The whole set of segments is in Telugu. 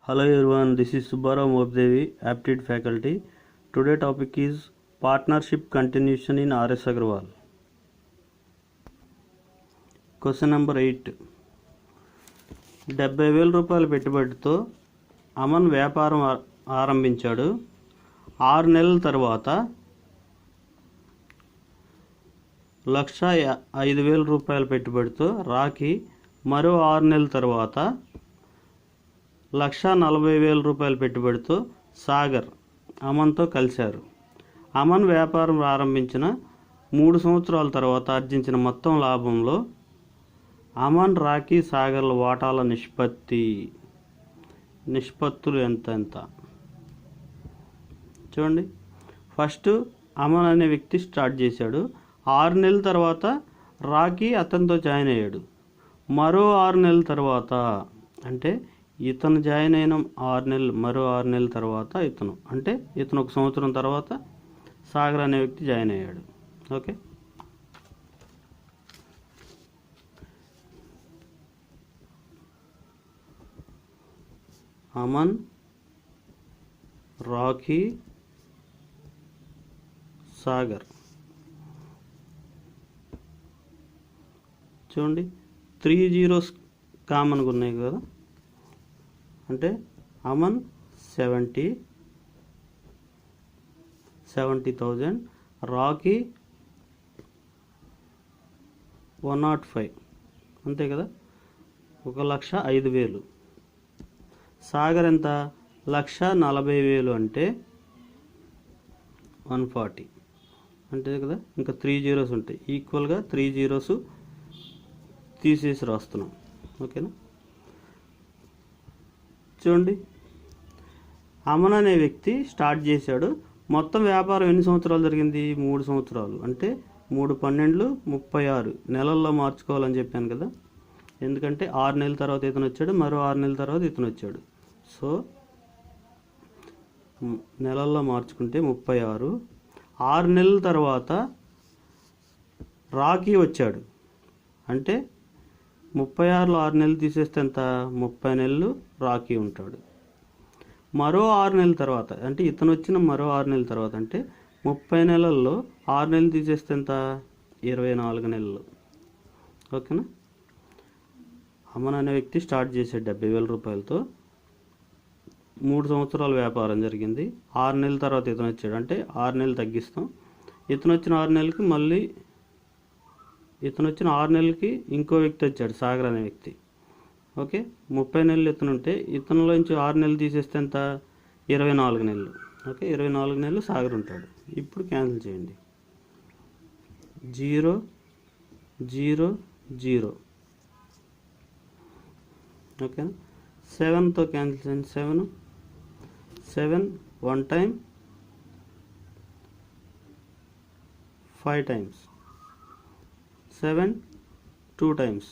Hello everyone, this is Subbarao Mobdevi, Aptitude faculty. Today topic is partnership continuation in R.S. Agrawal. Question number 8. 70,000 రూపాయల పెట్టుబడితో అమన్ వ్యాపారం ఆరంభించాడు. 6 నెలల తర్వాత 1,05,000 రూపాయల పెట్టుబడితో రాకీ మరో 6 నెలల తర్వాత 1,40,000 రూపాయల పెట్టుబడితో సాగర్ అమన్తో కలిశారు. అమన్ వ్యాపారం ప్రారంభించిన 3 సంవత్సరాల తర్వాత ఆర్జించిన మొత్తం లాభంలో అమన్, రాకీ, సాగర్ల వాటాల నిష్పత్తులు ఎంత చూడండి. ఫస్ట్ అమన్ అనే వ్యక్తి స్టార్ట్ చేశాడు. 6 నెలల తర్వాత రాకీ అతనితో జాయిన్ అయ్యాడు. మరో 6 నెలల తర్వాత, అంటే ఇతను జాయిన్ అయిన 6 నెలలు, మరో 6 నెలల తర్వాత ఇతను 1 సంవత్సరం తర్వాత సాగర్ అనే వ్యక్తి జాయిన్ అయ్యాడు. Okay, Aman, Rocky, Sagar. చూడండి, 3 zeros కామన్గా ఉన్నాయి కదా. అంటే అమన్ 70,000, రాకీ 105, అంతే కదా, 1,05,000. సాగర్ ఎంత? 1,40,000 అంటే 140, అంతే కదా. ఇంకా 3 zeros ఉంటాయి. ఈక్వల్గా 3 zeros తీసేసి రాస్తున్నాం. ఓకేనా. చూడండి, అమన్ అనే వ్యక్తి స్టార్ట్ చేశాడు. మొత్తం వ్యాపారం ఎన్ని సంవత్సరాలు జరిగింది? 3 సంవత్సరాలు. అంటే 3 12 36 నెలల్లో మార్చుకోవాలని చెప్పాను కదా. ఎందుకంటే 6 నెలల తర్వాత ఇతను వచ్చాడు, మరో 6 నెలల తర్వాత ఇతను వచ్చాడు. సో నెలల్లో మార్చుకుంటే 36. 6 నెలల తర్వాత రాకీ వచ్చాడు. అంటే 36లో 6 నెలలు తీసేస్తే ఎంత? 30 నెలలు రాకీ ఉంటాడు. మరో 6 నెలల తర్వాత, అంటే ఇతను వచ్చిన మరో 6 నెలల తర్వాత, అంటే 30 నెలల్లో 6 నెలలు తీసేస్తే ఎంత? 24 నెలలు. ఓకేనా. అమన్ అనే వ్యక్తి స్టార్ట్ చేసే 70,000 రూపాయలతో 3 సంవత్సరాల వ్యాపారం జరిగింది. 6 నెలల తర్వాత ఇతను వచ్చాడు. అంటే 6 నెలలు తగ్గిస్తాం. ఇతను వచ్చిన 6 నెలలకి మళ్ళీ ఇతను వచ్చిన 6 నెలలకి ఇంకో వ్యక్తి వచ్చాడు, సాగర్ అనే వ్యక్తి. ఓకే, 30 నెలలు ఇతను ఉంటే ఇతనిలోంచి 6 నెలలు తీసేస్తే ఎంత? 24 నెలలు. ఓకే, 24 నెలలు సాగర్ ఉంటాడు. ఇప్పుడు క్యాన్సిల్ చేయండి. 0 0 0. ఓకేనా. 7తో క్యాన్సిల్ చేయండి. 7 1 time, 5 times. 7 2 times.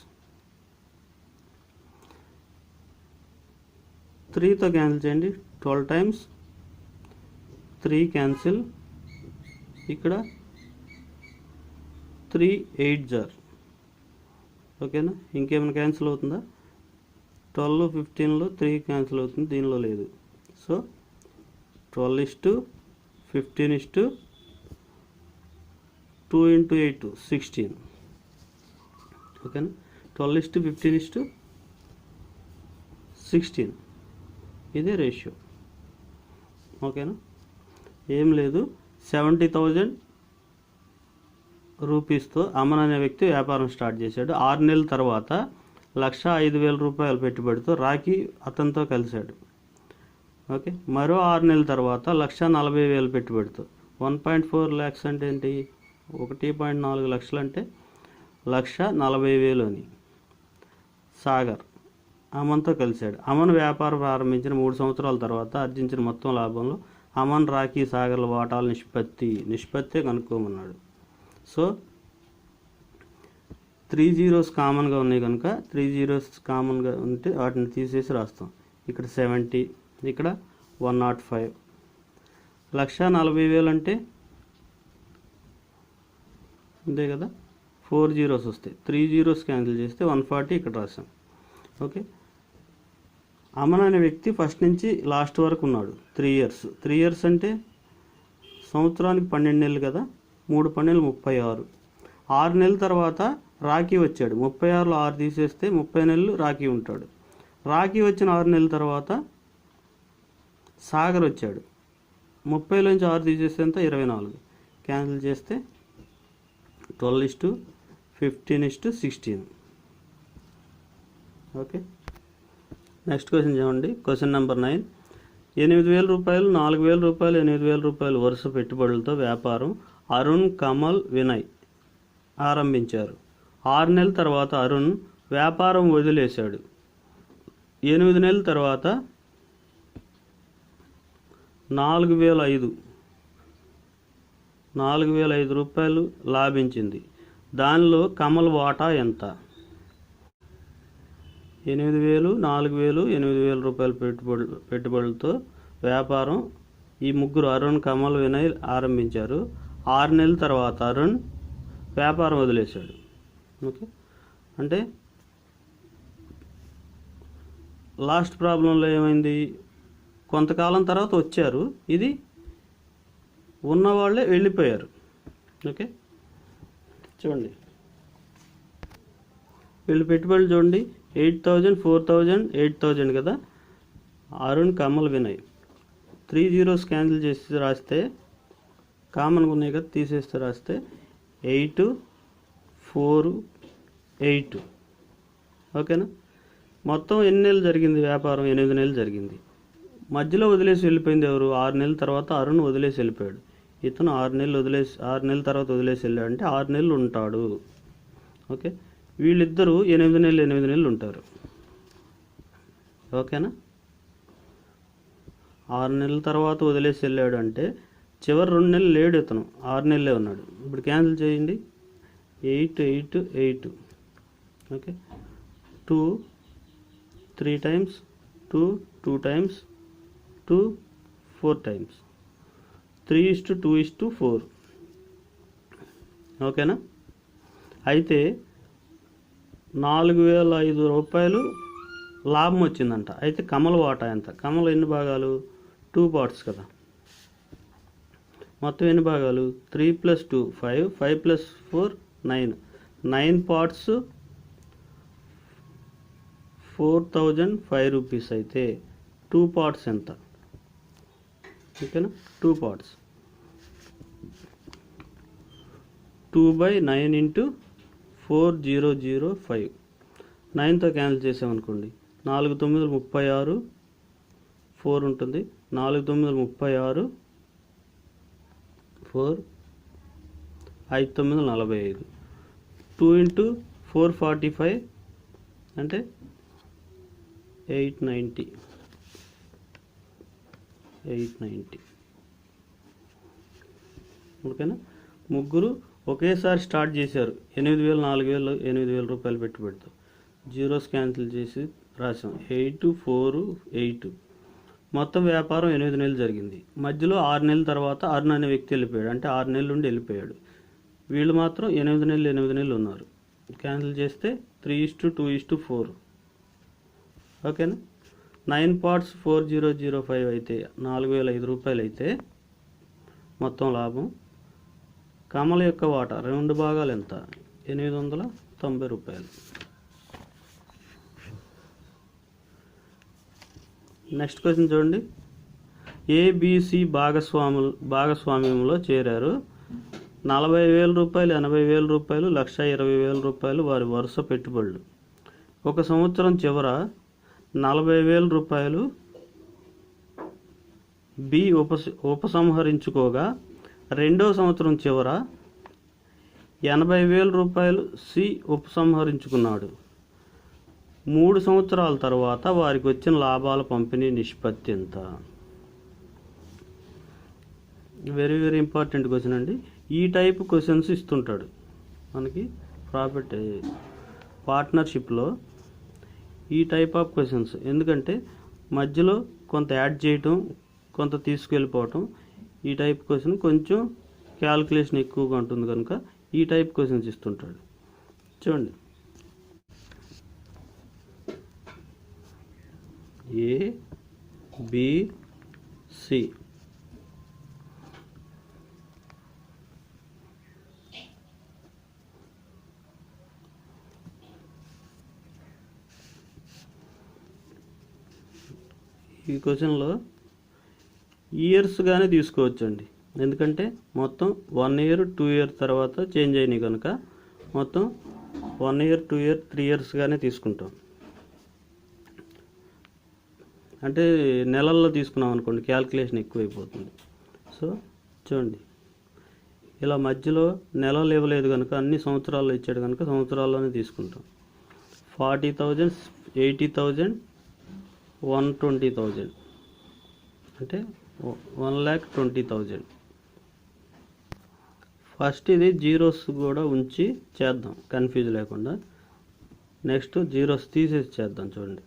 3తో క్యాన్సిల్ చేయండి. 12 times. 3 క్యాన్సిల్. ఇక్కడ 3 8 jar. ఓకేనా. ఇంకేమైనా క్యాన్సిల్ అవుతుందా? 12 15లో 3 క్యాన్సిల్ అవుతుంది, దీనిలో లేదు. సో 12:15:2 × 8 16. ఓకేనా. 12:15:16. ఇదే రేషియో. ఓకేనా. ఏం లేదు. 70,000 రూపీస్తో అమన్ అనే వ్యక్తి వ్యాపారం స్టార్ట్ చేశాడు. 6 నెలల తర్వాత 1,05,000 రూపాయల పెట్టుబడితో రాకీ అతనితో కలిశాడు. ఓకే, మరో 6 నెలల తర్వాత 1,40,000 పెట్టుబడితో 1.4 lakhs అంటే ఏంటి? 1.4 లక్షలు అంటే 1,40,000 అని సాగర్ అమన్తో కలిశాడు. అమన్ వ్యాపారం ప్రారంభించిన 3 సంవత్సరాల తర్వాత ఆర్జించిన మొత్తం లాభంలో అమన్, రాకీ, సాగర్ల వాటాల నిష్పత్తి కనుక్కోమన్నాడు. సో 3 zeros కామన్గా ఉన్నాయి కనుక 3 zeros కామన్గా ఉంటే వాటిని తీసేసి రాస్తాం. ఇక్కడ 70, ఇక్కడ 105. 1,40,000 అంటే అంతే కదా, 4 zeros వస్తాయి. 3 zeros క్యాన్సిల్ చేస్తే 140 ఇక్కడ రాసాం. ఓకే, అమన్ అనే వ్యక్తి ఫస్ట్ నుంచి లాస్ట్ వరకు ఉన్నాడు 3 ఇయర్స్. 3 ఇయర్స్ అంటే సంవత్సరానికి 12 నెలలు కదా, 3 12 36. 6 నెలల తర్వాత రాకీ వచ్చాడు. 36లో 6 తీసేస్తే 30 నెలలు రాకీ ఉంటాడు. రాకీ వచ్చిన 6 నెలల తర్వాత సాగర్ వచ్చాడు. 30లోంచి 6 తీసేస్తే ఎంత 24. క్యాన్సిల్ చేస్తే 12:15:16. ఓకే, నెక్స్ట్ క్వశ్చన్ చూడండి. Question number 9. 8,000 రూపాయలు, 4,000 రూపాయలు, 8,000 రూపాయలు వరుస పెట్టుబడులతో వ్యాపారం అరుణ్, కమల్, వినయ్ ఆరంభించారు. 6 నెలల తర్వాత అరుణ్ వ్యాపారం వదిలేశాడు. 8 నెలల తర్వాత 4,005 రూపాయలు లాభించింది. దానిలో కమల్ వాటా ఎంత? 8,000, 4,000, 8,000 రూపాయల పెట్టుబడులతో వ్యాపారం ఈ ముగ్గురు అరుణ్, కమల్, వినయ్ ఆరంభించారు. 6 నెలల తర్వాత అరుణ్ వ్యాపారం వదిలేశాడు. ఓకే, అంటే లాస్ట్ ప్రాబ్లంలో ఏమైంది, కొంతకాలం తర్వాత వచ్చారు, ఇది ఉన్నవాళ్ళే వెళ్ళిపోయారు. ఓకే, చూడండి వీళ్ళు పెట్టుబడులు చూడండి. 8,000, 4,000, 8,000 కదా. అరుణ్, కమల్, వినయ్ 3 zeros క్యాన్సిల్ చేసి రాస్తే కామన్గా ఉన్నాయి కదా, తీసేస్తే రాస్తే 8, 4, 8. ఓకేనా. మొత్తం ఎన్ని నెలలు జరిగింది వ్యాపారం? 8 నెలలు జరిగింది. మధ్యలో వదిలేసి వెళ్ళిపోయింది ఎవరు? 6 నెలల తర్వాత అరుణ్ వదిలేసి వెళ్ళిపోయాడు. ఇతను 6 నెలల తర్వాత వదిలేసి వెళ్ళాడు అంటే 6 నెలలు ఉంటాడు. ఓకే, వీళ్ళిద్దరూ 8 నెలలు ఉంటారు. ఓకేనా. 6 నెలల తర్వాత వదిలేసి వెళ్ళాడు అంటే చివరి 2 నెలలు లేడు ఇతను, 6 నెలలే ఉన్నాడు. ఇప్పుడు క్యాన్సిల్ చేయండి. 8, 8, 8. Okay, 2 3 times, 2 2 times, 2 4 times, 3:2:4. ఓకేనా. అయితే 4,005 రూపాయలు లాభం వచ్చిందంట. అయితే కమల్ వాటా ఎంత? కమల్ ఎన్ని భాగాలు? 2 parts కదా. మొత్తం ఎన్ని భాగాలు? 3 + 2 5, 5 + 4 9. 9 parts 4,005 రూపీస్. అయితే 2 parts ఎంత? ఓకేనా, 2 parts 2/9 × 4,005. 9తో క్యాన్సిల్ చేసామనుకోండి. 4 9 36, 4 ఉంటుంది. 4 9 36, 4 5 9 45. 2 × 4 45 అంటే 890. ఓకేనా. ముగ్గురు ఒకేసారి స్టార్ట్ చేశారు. 8,000, 4,000, 8,000 రూపాయలు పెట్టుబడితో. జీరోస్ క్యాన్సిల్ చేసి రాసాం. 8, 4, 8. మొత్తం వ్యాపారం 8 నెలలు జరిగింది. మధ్యలో 6 నెలల తర్వాత అరుణ్ అనే వ్యక్తి వెళ్ళిపోయాడు. అంటే 6 నెలల నుండి వెళ్ళిపోయాడు. వీళ్ళు మాత్రం 8 నెలలు ఉన్నారు. క్యాన్సిల్ చేస్తే 3:2:4. ఓకేనా. 9 parts 4,005 అయితే 4,005 రూపాయలు అయితే మొత్తం లాభం. కమల యొక్క వాటా 2 భాగాలు ఎంత? 890 రూపాయలు. నెక్స్ట్ క్వశ్చన్ చూడండి. ఏబిసి భాగస్వామ్యంలో చేరారు. 40,000 రూపాయలు, 80,000 రూపాయలు, 1,20,000 రూపాయలు వారి వరుస పెట్టుబడులు. ఒక సంవత్సరం చివర 40,000 రూపాయలు బి ఉపసంహరించుకోగా, రెండో సంవత్సరం చివర 80,000 రూపాయలు సి ఉపసంహరించుకున్నాడు. 3 సంవత్సరాల తర్వాత వారికి వచ్చిన లాభాల పంపిణీ నిష్పత్తి ఎంత? వెరీ వెరీ ఇంపార్టెంట్ క్వశ్చన్ అండి. ఈ టైప్ క్వశ్చన్స్ ఇస్తుంటాడు మనకి పార్ట్నర్షిప్లో. ఈ టైప్ ఆఫ్ క్వశ్చన్స్ ఎందుకంటే మధ్యలో కొంత యాడ్ చేయటం, కొంత తీసుకెళ్ళిపోవటం. ఈ టైప్ క్వశ్చన్ కొంచెం క్యాల్కులేషన్ ఎక్కువగా ఉంటుంది కనుక ఈ టైప్ క్వశ్చన్స్ ఇస్తుంటాడు. చూడండి, ఏ బి సి. ఈ క్వశ్చన్లో ఇయర్స్గానే తీసుకోవచ్చండి, ఎందుకంటే మొత్తం 1 ఇయర్ 2 ఇయర్ తర్వాత చేంజ్ అయినాయి కనుక మొత్తం 1 ఇయర్ 2 ఇయర్ 3 ఇయర్స్గానే తీసుకుంటాం. అంటే నెలల్లో తీసుకున్నాం అనుకోండి క్యాల్కులేషన్ ఎక్కువైపోతుంది. సో చూడండి, ఇలా మధ్యలో నెలలు ఇవ్వలేదు కనుక అన్ని సంవత్సరాల్లో ఇచ్చాడు కనుక సంవత్సరాల్లోనే తీసుకుంటాం. 40,000, 80,000, 120,000 అంటే 1,20,000. ఫస్ట్ ఇది జీరోస్ కూడా ఉంచి చేద్దాం కన్ఫ్యూజ్ లేకుండా. నెక్స్ట్ జీరోస్ తీసేసి చేద్దాం. చూడండి,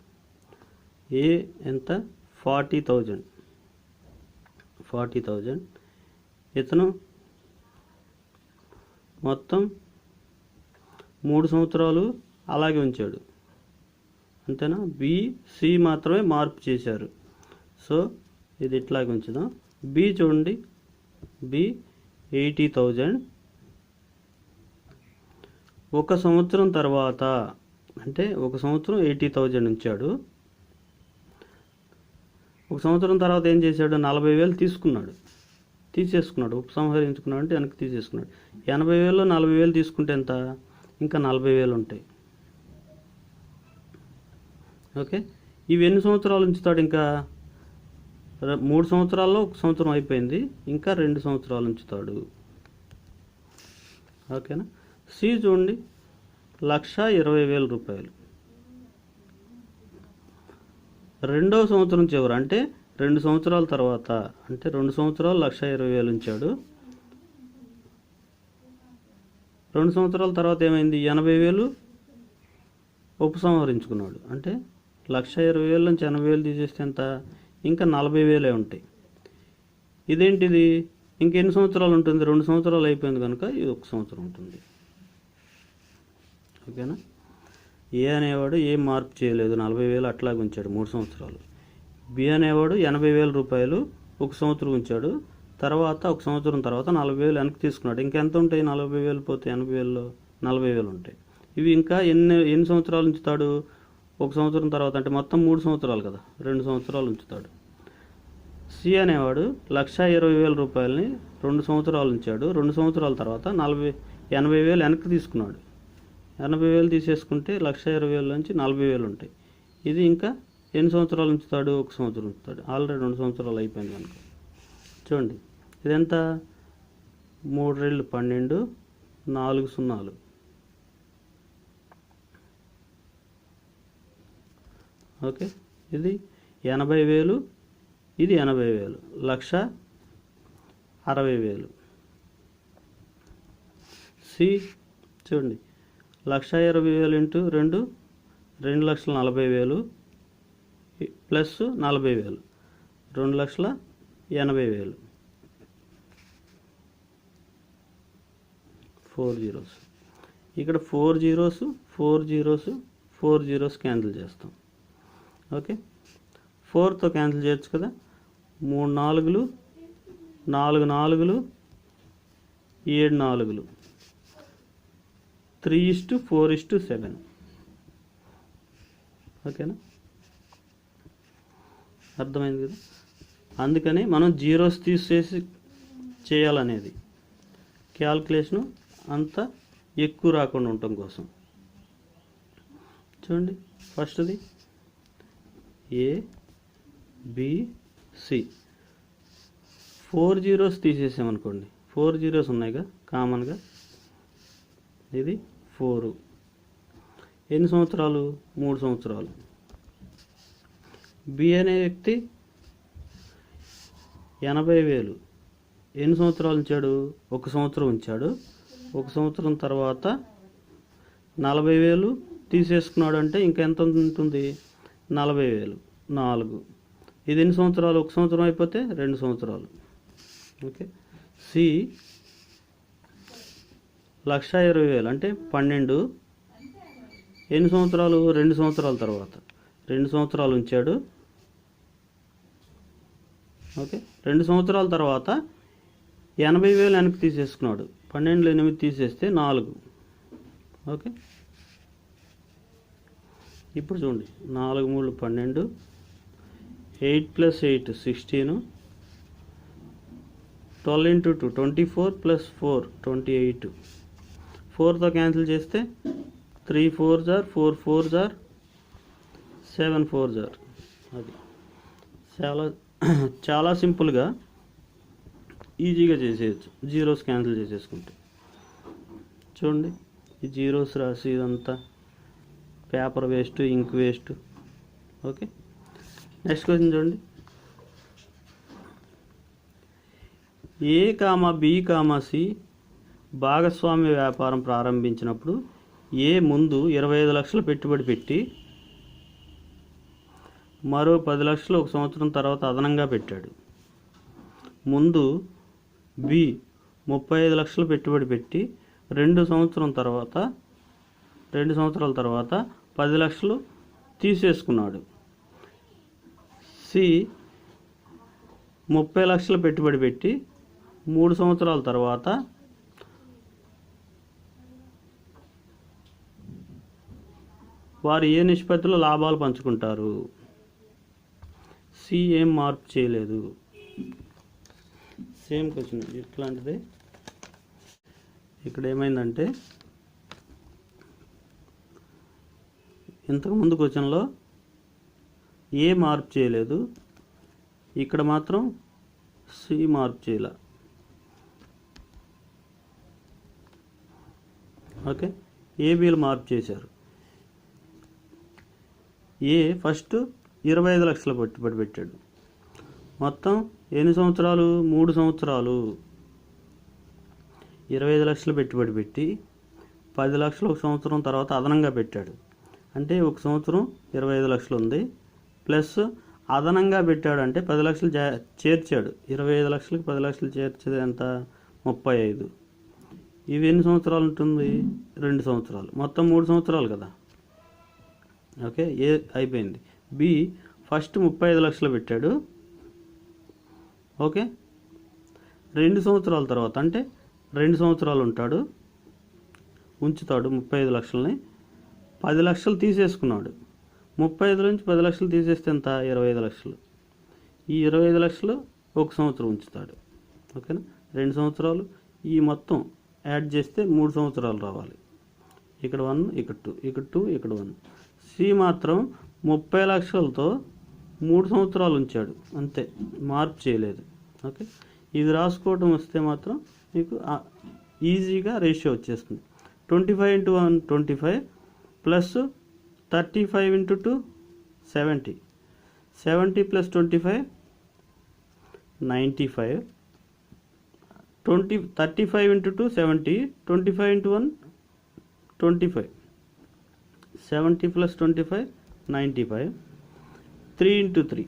ఏ ఎంత 40,000. ఇతను మొత్తం 3 సంవత్సరాలు అలాగే ఉంచాడు, అంతేనా? బి సి మాత్రమే మార్పు చేశారు. సో ఇది ఇట్లాగే ఉంచుదాం. బి చూడండి, బి 80,000. 1 సంవత్సరం తర్వాత అంటే 1 సంవత్సరం 80,000 ఉంచాడు. 1 సంవత్సరం తర్వాత ఏం చేశాడు? 40,000 తీసేసుకున్నాడు. ఉపసంహరించుకున్నాడు అంటే వెనక్కి తీసేసుకున్నాడు. 80,000లో 40,000 తీసుకుంటే ఎంత? ఇంకా 40,000 ఉంటాయి. ఓకే, ఇవి ఎన్ని సంవత్సరాలు ఉంచుతాడు? ఇంకా 3 సంవత్సరాల్లో 1 సంవత్సరం అయిపోయింది, ఇంకా 2 సంవత్సరాలు ఉంచుతాడు. ఓకేనా? సి చూడండి, 1,20,000 రూపాయలు. 2వ సంవత్సరం చివర అంటే 2 సంవత్సరాల తర్వాత, అంటే 2 సంవత్సరాలు 1,20,000 ఉంచాడు. 2 సంవత్సరాల తర్వాత ఏమైంది? 80,000 ఉపసంహరించుకున్నాడు. అంటే 1,20,000 నుంచి 80,000 తీసేస్తే ఎంత? ఇంకా 40,000 ఉంటాయి. ఇదేంటిది? ఇంకెన్ని సంవత్సరాలు ఉంటుంది? 2 సంవత్సరాలు అయిపోయింది కనుక ఇది 1 సంవత్సరం ఉంటుంది. ఓకేనా? ఏ అనేవాడు ఏం మార్పు చేయలేదు, 40,000 అట్లాగే ఉంచాడు 3 సంవత్సరాలు. బి అనేవాడు 80,000 రూపాయలు 1 సంవత్సరం ఉంచాడు. తర్వాత 1 సంవత్సరం తర్వాత 40,000 వెనక్కి తీసుకున్నాడు. ఇంకెంత ఉంటాయి? 40,000 పోతే 80,000లో 40,000 ఉంటాయి. ఇవి ఇంకా ఎన్ని సంవత్సరాలు ఉంచుతాడు? 1 సంవత్సరం తర్వాత అంటే మొత్తం 3 సంవత్సరాలు కదా, 2 సంవత్సరాలు ఉంచుతాడు. సి అనేవాడు 1,20,000 రూపాయలని 2 సంవత్సరాలు ఉంచాడు. 2 సంవత్సరాల తర్వాత 80,000 వెనక్కి తీసుకున్నాడు. 80,000 తీసేసుకుంటే 1,20,000 నుంచి 40,000 ఉంటాయి. ఇది ఇంకా ఎన్ని సంవత్సరాలు ఉంచుతాడు? 1 సంవత్సరం ఉంచుతాడు. ఆల్రెడీ 2 సంవత్సరాలు అయిపోయింది కనుక. చూడండి, ఇదెంత? 3 రెళ్ళు 12, 4 సున్నాలు. ఓకే, ఇది 80,000, ఇది 80,000, 1,60,000. సి చూడండి, 1,20,000 ఇంటూ 2, 2,40,000 ప్లస్ 40,000, 2,80,000. 4 zeros. ఇక్కడ 4 zeros, 4 zeros, 4 zeros క్యాన్సిల్ చేస్తాం. ఓకే, 4తో క్యాన్సిల్ చేయొచ్చు కదా. 3 4లు, 4 4లు, 7 4లు, 3:4:7. ఓకేనా? అర్థమైంది కదా. అందుకని మనం జీరోస్ తీసేసి చేయాలనేది క్యాల్కులేషను అంత ఎక్కువ రాకుండా ఉండటం కోసం. చూడండి, ఫస్ట్ది ఏ బి సి. 4 zeros తీసేసామనుకోండి, 4 zeros ఉన్నాయిగా కామన్గా. ఇది 4. ఎన్ని సంవత్సరాలు? 3 సంవత్సరాలు. బి అనే వ్యక్తి 80,000 ఎన్ని సంవత్సరాలు ఉంచాడు? 1 సంవత్సరం ఉంచాడు. 1 సంవత్సరం తర్వాత 40,000 తీసేసుకున్నాడు. అంటే ఇంకా ఎంత ఉంటుంది? 40,000. 4. ఇది ఎన్ని సంవత్సరాలు? 1 సంవత్సరం అయిపోతే 2 సంవత్సరాలు. ఓకే, సి 1,20,000 అంటే 12 ఎన్ని సంవత్సరాలు? 2 సంవత్సరాల తర్వాత 2 సంవత్సరాలు ఉంచాడు. ఓకే, 2 సంవత్సరాల తర్వాత 80,000 వెనక్కి తీసేసుకున్నాడు. 12లో 8 తీసేస్తే 4. ఓకే, ఇప్పుడు చూడండి, 4 3 12, 8 + 8 16, 12 × 2 24 + 4 28. 4తో క్యాన్సిల్ చేస్తే 3 4s are 4 4s are 7 4s are. అది చాలా చాలా సింపుల్గా ఈజీగా చేసేయచ్చు, జీరోస్ క్యాన్సిల్ చేసేసుకుంటే. చూడండి, ఈ జీరోస్ రాసి ఇదంతా పేపర్ వేస్ట్, ఇంక్ వేస్ట్. ఓకే, నెక్స్ట్ క్వశ్చన్ చూడండి. A, B, C భాగస్వామ్య వ్యాపారం ప్రారంభించినప్పుడు A ముందు 25 లక్షలు పెట్టుబడి పెట్టి మరో 10 లక్షలు 1 సంవత్సరం తర్వాత అదనంగా పెట్టాడు. ముందు B 35 లక్షలు పెట్టుబడి పెట్టి 2 సంవత్సరాల తర్వాత 10 లక్షలు తీసేసుకున్నాడు. C 30 లక్షలు పెట్టుబడి పెట్టి 3 సంవత్సరాల తర్వాత వారు ఏ నిష్పత్తిలో లాభాలు పంచుకుంటారు? సి ఏం మార్పు చేయలేదు. సేమ్ క్వశ్చన్ ఇట్లాంటిదే. ఇక్కడ ఏమైందంటే ఇంతకుముందు క్వశ్చన్లో ఏ మార్పు చేయలేదు, ఇక్కడ మాత్రం సి మార్పు చేయలే. ఓకే, ఏబీలు మార్పు చేశారు. ఏ ఫస్ట్ 25 లక్షల పెట్టుబడి పెట్టాడు. మొత్తం ఎన్ని సంవత్సరాలు? 3 సంవత్సరాలు. 25 లక్షలు పెట్టుబడి పెట్టి 10 లక్షలు 1 సంవత్సరం తర్వాత అదనంగా పెట్టాడు. అంటే 1 సంవత్సరం 25 లక్షలు ఉంది, ప్లస్ అదనంగా పెట్టాడు అంటే 10 లక్షలు చేర్చాడు. 25 లక్షలకి 10 లక్షలు చేర్చేది ఎంత? 35. ఇవి ఎన్ని సంవత్సరాలు ఉంటుంది? 2 సంవత్సరాలు. మొత్తం 3 సంవత్సరాలు కదా. ఓకే, ఏ అయిపోయింది. బి ఫస్ట్ 35 లక్షలు పెట్టాడు. ఓకే, 2 సంవత్సరాల తర్వాత అంటే 2 సంవత్సరాలు ఉంచుతాడు 35 లక్షలని. 10 లక్షలు తీసేసుకున్నాడు. 35 నుంచి 10 లక్షలు తీసేస్తే ఎంత? 25 లక్షలు. ఈ 25 లక్షలు 1 సంవత్సరం ఉంచుతాడు. ఓకేనా, 2 సంవత్సరాలు. ఈ మొత్తం యాడ్ చేస్తే 3 సంవత్సరాలు రావాలి. ఇక్కడ 1, ఇక్కడ 2, ఇక్కడ 2, ఇక్కడ 1. సి మాత్రం 30 లక్షలతో 3 సంవత్సరాలు ఉంచాడు, అంతే, మార్పు చేయలేదు. ఓకే, ఇది రాసుకోవడం వస్తే మాత్రం మీకు ఈజీగా రేషియో వచ్చేస్తుంది. 25 × 1 25 ప్లస్ 35 × 2 70. 70 + 25 95. 35 × 2 70. 25 × 1 25. 70 + 25 95. 3 × 3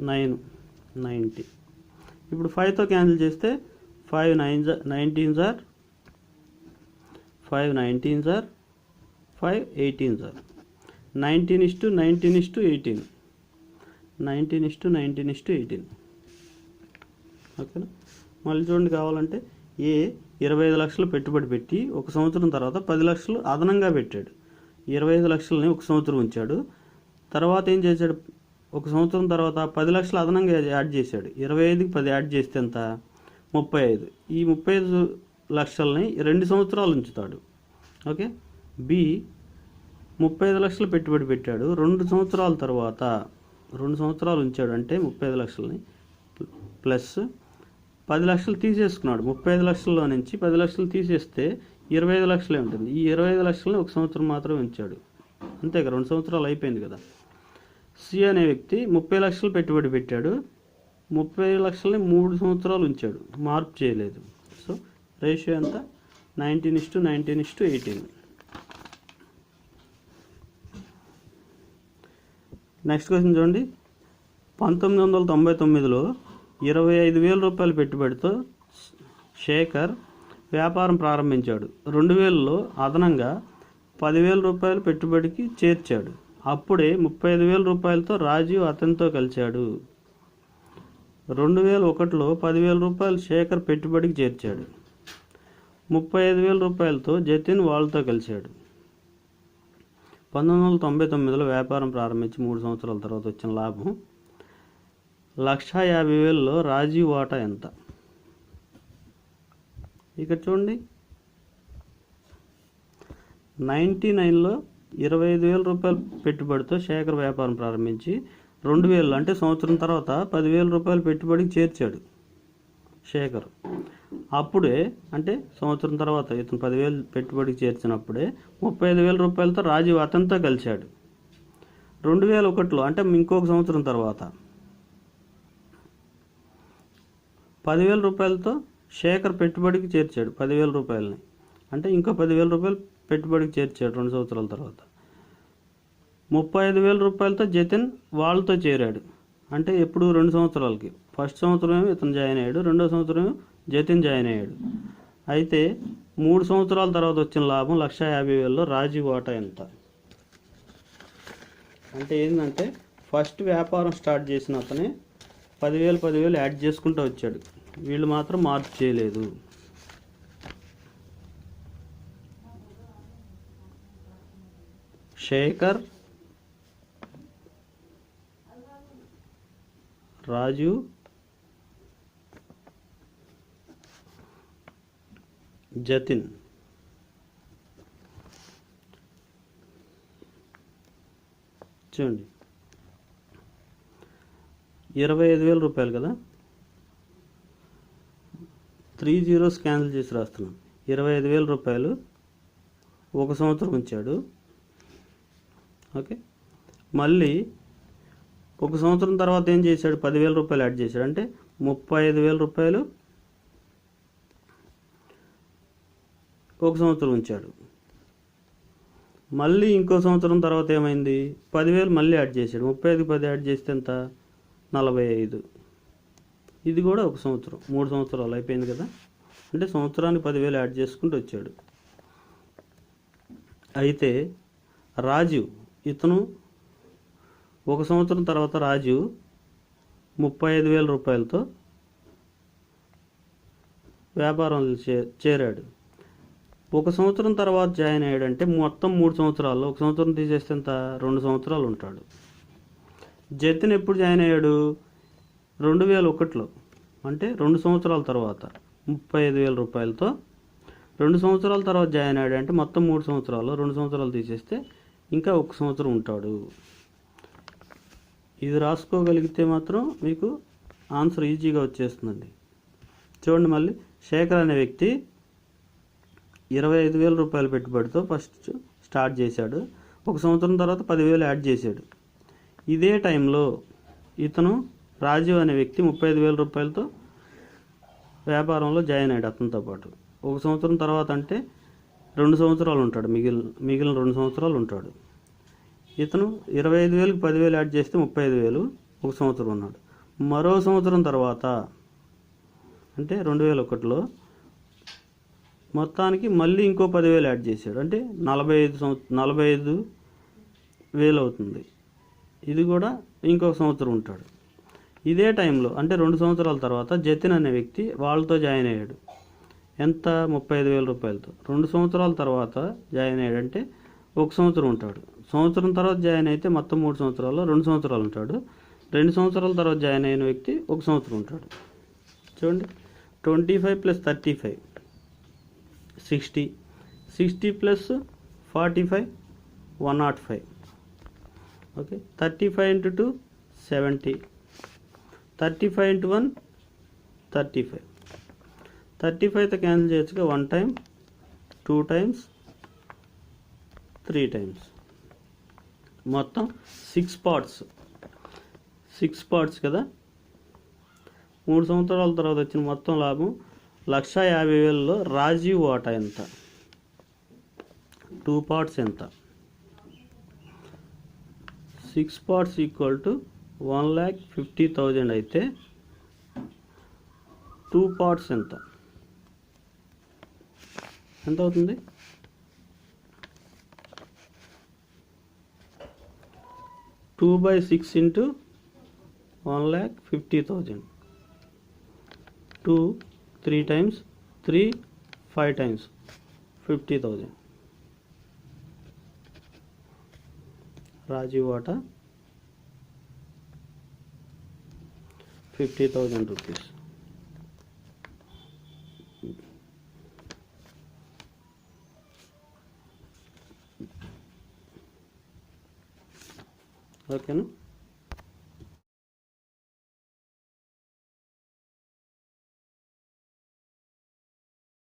9 90. ఇప్పుడు 5తో క్యాన్సిల్ చేస్తే 5 19s are 5 19s are 5 18s are 19:19:18. 19:19:18. ఓకేనా, మళ్ళీ చూడండి. కావాలంటే ఏ 25 లక్షలు పెట్టుబడి పెట్టి 1 సంవత్సరం తర్వాత 10 లక్షలు అదనంగా పెట్టాడు. 25 లక్షలని 1 సంవత్సరం ఉంచాడు. తర్వాత ఏం చేశాడు? 1 సంవత్సరం తర్వాత 10 లక్షలు అదనంగా యాడ్ చేశాడు. 25కి 10 యాడ్ చేస్తే ఎంత? 35. ఈ 35 లక్షలని 2 సంవత్సరాలు ఉంచుతాడు. ఓకే, బి 35 లక్షలు పెట్టుబడి పెట్టాడు. 2 సంవత్సరాల తర్వాత 2 సంవత్సరాలు ఉంచాడు అంటే 35 లక్షలని ప్లస్ 10 లక్షలు తీసేసుకున్నాడు. 35 లక్షల్లో నుంచి 10 లక్షలు తీసేస్తే 25 లక్షలే ఉంటుంది. ఈ 25 లక్షలని 1 సంవత్సరం మాత్రమే ఉంచాడు, అంతే కదా, 2 సంవత్సరాలు అయిపోయింది కదా. సి అనే వ్యక్తి 30 లక్షలు పెట్టుబడి పెట్టాడు. 30 లక్షలని 3 సంవత్సరాలు ఉంచాడు, మార్పు చేయలేదు. సో రేషియో ఎంత? 19:19:18. నెక్స్ట్ క్వశ్చన్ చూడండి. 1999లో 25,000 రూపాయల పెట్టుబడితో శేఖర్ వ్యాపారం ప్రారంభించాడు. 2000లో అదనంగా 10,000 రూపాయలు పెట్టుబడికి చేర్చాడు. అప్పుడే 35,000 రూపాయలతో రాజీవ్ అతనితో కలిశాడు. 2001లో 10,000 రూపాయలు శేఖర్ పెట్టుబడికి చేర్చాడు. 35,000 రూపాయలతో జతిన్ వాళ్ళతో కలిశాడు. 1999లో వ్యాపారం ప్రారంభించి 3 సంవత్సరాల తర్వాత వచ్చిన లాభం 1,50,000లో రాజీవ్ వాటా ఎంత? ఇక్కడ చూడండి, 99లో 25,000 రూపాయల పెట్టుబడితో శేఖర్ వ్యాపారం ప్రారంభించి 2000 అంటే సంవత్సరం తర్వాత 10,000 రూపాయలు పెట్టుబడికి చేర్చాడు శేఖర్. అప్పుడే అంటే సంవత్సరం తర్వాత ఇతను 10,000 పెట్టుబడికి చేర్చినప్పుడే 35,000 రూపాయలతో రాజీవ్ అతనితో కలిశాడు. 2001లో అంటే ఇంకొక సంవత్సరం తర్వాత 10,000 రూపాయలతో శేఖర్ పెట్టుబడికి చేర్చాడు 10,000 రూపాయలని, అంటే ఇంకో 10,000 రూపాయలు పెట్టుబడికి చేర్చాడు 2 సంవత్సరాల తర్వాత. 35,000 రూపాయలతో జతిన్ వాళ్ళతో చేరాడు, అంటే ఎప్పుడు 2 సంవత్సరాలకి. ఫస్ట్ సంవత్సరం ఇతను జాయిన్ అయ్యాడు, రెండో సంవత్సరం జతిన్ జాయిన్ అయ్యాడు. అయితే 3 సంవత్సరాల తర్వాత వచ్చిన లాభం 1,50,000లో రాజీవ్ వాటా ఎంత? అంటే ఏంటంటే ఫస్ట్ వ్యాపారం స్టార్ట్ చేసిన అతనే 10,000 యాడ్ చేసుకుంటూ వచ్చాడు, వీళ్ళు మాత్రం మార్పు చేయలేదు. శేఖర్, రాజీవ్, జతిన్. చూడండి, 25,000 రూపాయలు కదా, 3 zeros క్యాన్సిల్ చేసి రాస్తున్నాం. 25,000 రూపాయలు ఒక సంవత్సరం ఉంచాడు. ఓకే, మళ్ళీ ఒక సంవత్సరం తర్వాత ఏం చేశాడు? 10,000 రూపాయలు యాడ్ చేశాడు, అంటే 35,000 రూపాయలు ఒక సంవత్సరం ఉంచాడు. మళ్ళీ ఇంకో సంవత్సరం తర్వాత ఏమైంది? 10,000 మళ్ళీ యాడ్ చేశాడు. 35కి 10 యాడ్ చేస్తే ఎంత? 45. ఇది కూడా ఒక సంవత్సరం, 3 సంవత్సరాలు అయిపోయింది కదా. అంటే సంవత్సరానికి 10,000 యాడ్ చేసుకుంటూ వచ్చాడు. అయితే రాజీవ్, ఇతను ఒక సంవత్సరం తర్వాత రాజీవ్ 35,000 రూపాయలతో వ్యాపారంలో చేరాడు. ఒక సంవత్సరం తర్వాత జాయిన్ అయ్యాడంటే మొత్తం 3 సంవత్సరాల్లో ఒక సంవత్సరం తీసేస్తే ఎంత? 2 సంవత్సరాలు ఉంటాడు. జతిన్ ఎప్పుడు జాయిన్ అయ్యాడు? 2001లో, అంటే 2 సంవత్సరాల తర్వాత 35,000 రూపాయలతో 2 సంవత్సరాల తర్వాత జాయిన్ అయ్యాడు, అంటే మొత్తం 3 సంవత్సరాల్లో 2 సంవత్సరాలు తీసేస్తే ఇంకా 1 సంవత్సరం ఉంటాడు. ఇది రాసుకోగలిగితే మాత్రం మీకు ఆన్సర్ ఈజీగా వచ్చేస్తుందండి. చూడండి, మళ్ళీ శేఖర్ అనే వ్యక్తి 25,000 రూపాయలు పెట్టుబడితో ఫస్ట్ స్టార్ట్ చేశాడు. ఒక సంవత్సరం తర్వాత 10,000 యాడ్ చేశాడు. ఇదే టైంలో ఇతను రాజీవ్ అనే వ్యక్తి 35,000 రూపాయలతో వ్యాపారంలో జాయిన్ అయ్యాడు అతనితో పాటు. ఒక సంవత్సరం తర్వాత అంటే 2 సంవత్సరాలు ఉంటాడు, మిగిలిన 2 సంవత్సరాలు ఉంటాడు. ఇతను 25,000కి 10,000 యాడ్ చేస్తే 35,000 ఒక సంవత్సరం ఉన్నాడు. మరో సంవత్సరం తర్వాత అంటే 2001లో మొత్తానికి మళ్ళీ ఇంకో 10,000 యాడ్ చేశాడు, అంటే 45,000 అవుతుంది. ఇది కూడా ఇంకొక సంవత్సరం ఉంటాడు. ఇదే టైంలో అంటే 2 సంవత్సరాల తర్వాత జతిన్ అనే వ్యక్తి వాళ్ళతో జాయిన్ అయ్యాడు. ఎంత? 35,000 రూపాయలతో. 2 సంవత్సరాల తర్వాత జాయిన్ అయ్యాడంటే ఒక సంవత్సరం ఉంటాడు. సంవత్సరం తర్వాత జాయిన్ అయితే మొత్తం 3 సంవత్సరాల్లో 2 సంవత్సరాలు ఉంటాడు. 2 సంవత్సరాల తర్వాత జాయిన్ అయిన వ్యక్తి ఒక సంవత్సరం ఉంటాడు. చూడండి, 25 + 35 60, 60 + 45 105. ఓకే, 35 × 2 70, 35 × 1 35. 35తో క్యాన్సిల్ చేయొచ్చుగా, 1 టైం, 2 టైమ్స్, 3 టైమ్స్. మొత్తం 6 పార్ట్స్, 6 పార్ట్స్ కదా. 3 సంవత్సరాల తర్వాత వచ్చిన మొత్తం లాభం 1,50,000లో రాజీవ్ వాటా ఎంత? 2 పార్ట్స్ ఎంత? 6 పార్ట్స్ = 1,50,000 అయితే 2 పార్ట్స్ ఎంత అవుతుంది? 2/6 × 1,50,000. 2 3 times 3 5 times 50,000. Rajiv Vata 50,000 rupees. ఓకేనా?